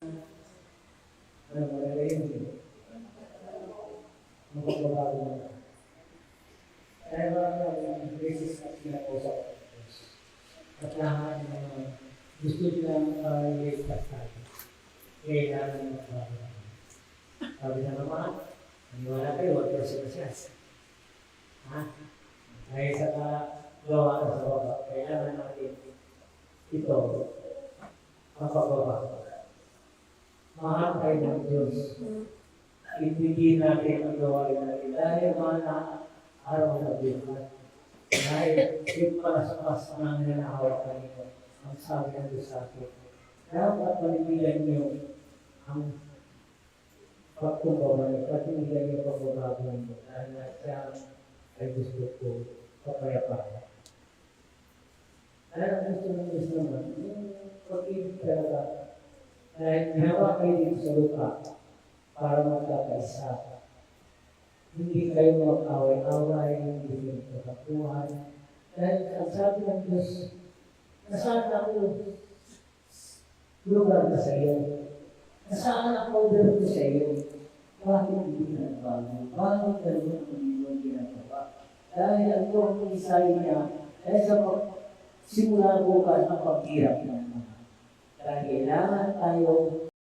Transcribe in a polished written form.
Ano maganda yun? Magbabago na. Kaya maraming beses na pinakusap ko. At lahat ng gusto nilang i-expect natin. Kailangan magbabago. Sabi na naman, maniwala kayo, wag kayo sinasas. Dahil sa gawa na sa baba, kailangan natin ito mapagbaba. Mahal tayo ng Diyos. Ibigin natin ang gawain natin dahil mga araw na bilang. Dahil yung palaspas na nanahawak kanina, ang sabi ng Diyos sa akin, dapat panibigan niyo ang pagkumbabalik, panibigan niyo pagbabago niyo dahil na siya ay gusto ko kapayapaan. Dahil ang gusto ng Diyos naman, yung pag-ibig talaga, dahil nahawa kayo dito sa lupa para magkakaisa. Hindi kayo mag-away-away, hindi kayo magkakapuhan. Dahil ang sabi ng Diyos, nasaan ako lugar na sa iyo? Nasaan ako dito sa iyo? Bakit hindi na nagbago? Bakit gano'n ang iyong ginagawa? Dahil ang iyong isay niya, dahil sa simula bukas ang paghirap ng mga. Kaya kailangan tayo